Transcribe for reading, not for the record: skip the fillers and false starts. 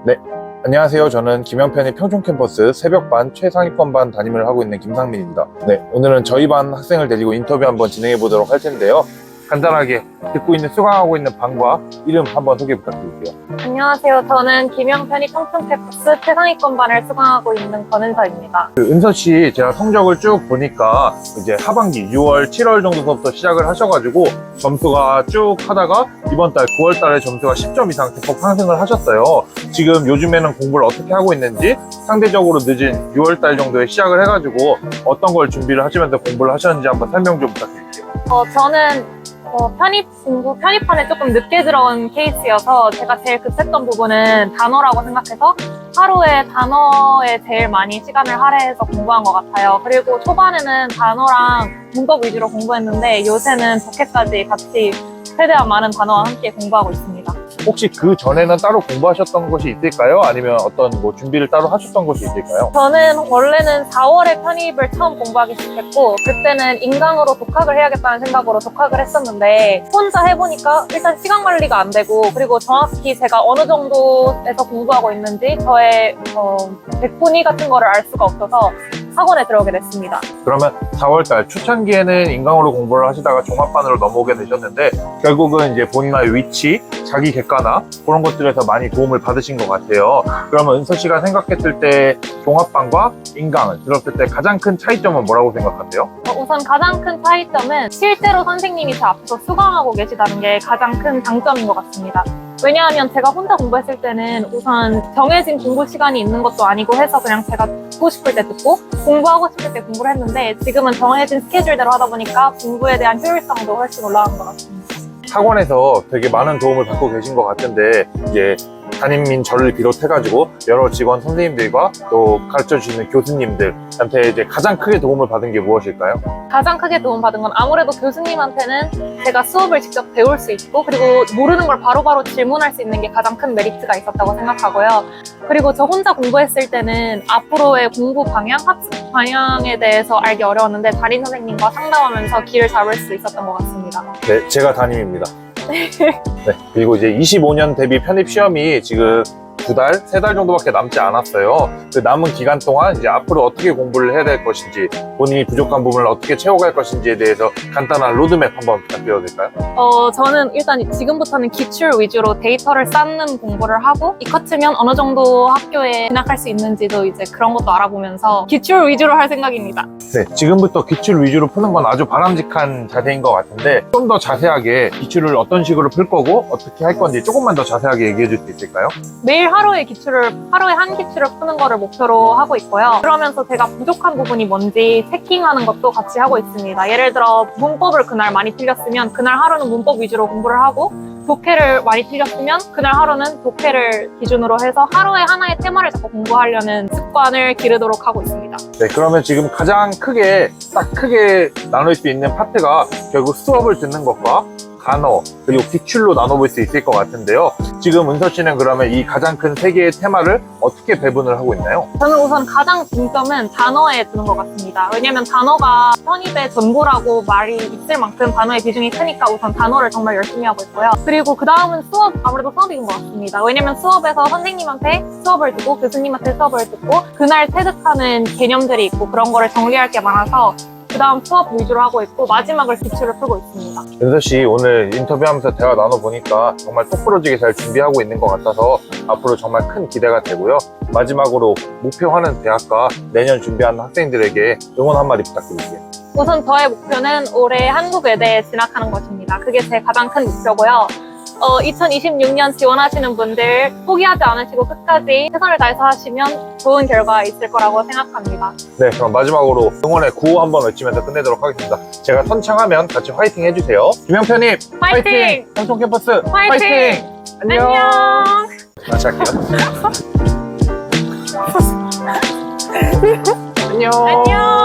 네, 안녕하세요. 저는 김영편이 평촌캠퍼스 새벽반 최상위권반 담임을 하고 있는 김상민입니다. 네, 오늘은 저희 반 학생을 데리고 인터뷰 한번 진행해 보도록 할 텐데요. 간단하게 수강하고 있는 반과 이름 한번 소개 부탁드릴게요. 안녕하세요. 저는 김영편이 평촌캠퍼스 최상위권반을 수강하고 있는 권은서입니다. 은서 씨, 제가 성적을 쭉 보니까 이제 하반기 6월, 7월 정도부터 시작을 하셔가지고 점수가 쭉 하다가 이번 달 9월 달에 점수가 10점 이상 대폭 상승을 하셨어요. 지금 요즘에는 공부를 어떻게 하고 있는지, 상대적으로 늦은 6월 달 정도에 시작을 해가지고 어떤 걸 준비를 하시면서 공부를 하셨는지 한번 설명 좀 부탁드릴게요. 저는 편입반에 조금 늦게 들어온 케이스여서 제가 제일 급했던 부분은 단어라고 생각해서 하루에 단어에 제일 많이 시간을 할애해서 공부한 것 같아요. 그리고 초반에는 단어랑 문법 위주로 공부했는데 요새는 독해까지 같이 최대한 많은 단어와 함께 공부하고 있습니다. 혹시 그 전에는 따로 공부하셨던 것이 있을까요? 아니면 어떤 준비를 따로 하셨던 것이 있을까요? 저는 원래는 4월에 편입을 처음 공부하기 시작했고 그때는 인강으로 독학을 해야겠다는 생각으로 독학을 했었는데 혼자 해보니까 일단 시간 관리가 안 되고 그리고 정확히 제가 어느 정도에서 공부하고 있는지 저의 백분위 같은 거를 알 수가 없어서 학원에 들어오게 됐습니다. 그러면 4월달 초창기에는 인강으로 공부를 하시다가 종합반으로 넘어오게 되셨는데 결국은 이제 본인의 위치, 자기 객관화 그런 것들에서 많이 도움을 받으신 것 같아요. 그러면 은서 씨가 생각했을 때 종합반과 인강을 들었을 때 가장 큰 차이점은 뭐라고 생각하세요? 우선 가장 큰 차이점은 실제로 선생님이 제 앞에서 수강하고 계시다는 게 가장 큰 장점인 것 같습니다. 왜냐하면 제가 혼자 공부했을 때는 우선 정해진 공부 시간이 있는 것도 아니고 해서 그냥 제가 듣고 싶을 때 듣고 공부하고 싶을 때 공부를 했는데 지금은 정해진 스케줄대로 하다 보니까 공부에 대한 효율성도 훨씬 올라간 것 같습니다. 학원에서 되게 많은 도움을 받고 계신 것 같은데 이제 담임인 저를 비롯해가지고 여러 직원 선생님들과 또 가르쳐주시는 교수님들한테 이제 가장 크게 도움을 받은 게 무엇일까요? 가장 크게 도움받은 건 아무래도 교수님한테는 제가 수업을 직접 배울 수 있고 그리고 모르는 걸 바로바로 질문할 수 있는 게 가장 큰 메리트가 있었다고 생각하고요. 그리고 저 혼자 공부했을 때는 앞으로의 공부 방향, 학습 방향에 대해서 알기 어려웠는데 담임 선생님과 상담하면서 길을 잡을 수 있었던 것 같습니다. 네, 제가 담임입니다. 네, 그리고 이제 25년 대비 편입 시험이 지금 2달, 3달 정도밖에 남지 않았어요. 그 남은 기간 동안 이제 앞으로 어떻게 공부를 해야 될 것인지, 본인이 부족한 부분을 어떻게 채워갈 것인지에 대해서 간단한 로드맵 한번 부탁드려도 될까요? 저는 일단 지금부터는 기출 위주로 데이터를 쌓는 공부를 하고 이 커트면 어느 정도 학교에 진학할 수 있는지도 이제 그런 것도 알아보면서 기출 위주로 할 생각입니다. 네, 지금부터 기출 위주로 푸는 건 아주 바람직한 자세인 것 같은데 좀 더 자세하게 기출을 어떤 식으로 풀 거고 어떻게 할 건지 조금만 더 자세하게 얘기해 줄 수 있을까요? 매일 하루에 한 기출을 푸는 거를 목표로 하고 있고요. 그러면서 제가 부족한 부분이 뭔지 체킹하는 것도 같이 하고 있습니다. 예를 들어 문법을 그날 많이 틀렸으면 그날 하루는 문법 위주로 공부를 하고 독해를 많이 틀렸으면 그날 하루는 독해를 기준으로 해서 하루에 하나의 테마를 잡고 공부하려는 습관을 기르도록 하고 있습니다. 네, 그러면 지금 가장 크게 나눌 수 있는 파트가 결국 수업을 듣는 것과 단어 그리고 기출로 나눠볼 수 있을 것 같은데요. 지금 은서 씨는 그러면 이 가장 큰 세 개의 테마를 어떻게 배분을 하고 있나요? 저는 우선 가장 중점은 단어에 두는 것 같습니다. 왜냐면 단어가 편입의 전부라고 말이 있을 만큼 단어의 비중이 크니까 우선 단어를 정말 열심히 하고 있고요. 그리고 그 다음은 아무래도 수업인 것 같습니다. 왜냐면 수업에서 선생님한테 수업을 듣고 교수님한테 수업을 듣고 그날 체득하는 개념들이 있고 그런 거를 정리할 게 많아서 그 다음 수업 위주로 하고 있고 마지막을 기출을 풀고 있습니다. 은서 씨 오늘 인터뷰하면서 대화 나눠보니까 정말 똑부러지게 잘 준비하고 있는 것 같아서 앞으로 정말 큰 기대가 되고요. 마지막으로 목표하는 대학과 내년 준비하는 학생들에게 응원 한마디 부탁드릴게요. 우선 저의 목표는 올해 한국외대에 진학하는 것입니다. 그게 제 가장 큰 목표고요. 2026년 지원하시는 분들 포기하지 않으시고 끝까지 최선을 다해서 하시면 좋은 결과 있을 거라고 생각합니다. 네, 그럼 마지막으로 응원의 구호 한번 외치면서 끝내도록 하겠습니다. 제가 선창하면 같이 화이팅 해주세요. 김영편님 화이팅! 평촌캠퍼스 화이팅! 안녕! 안녕! 다시 할게요. 안녕! 안녕!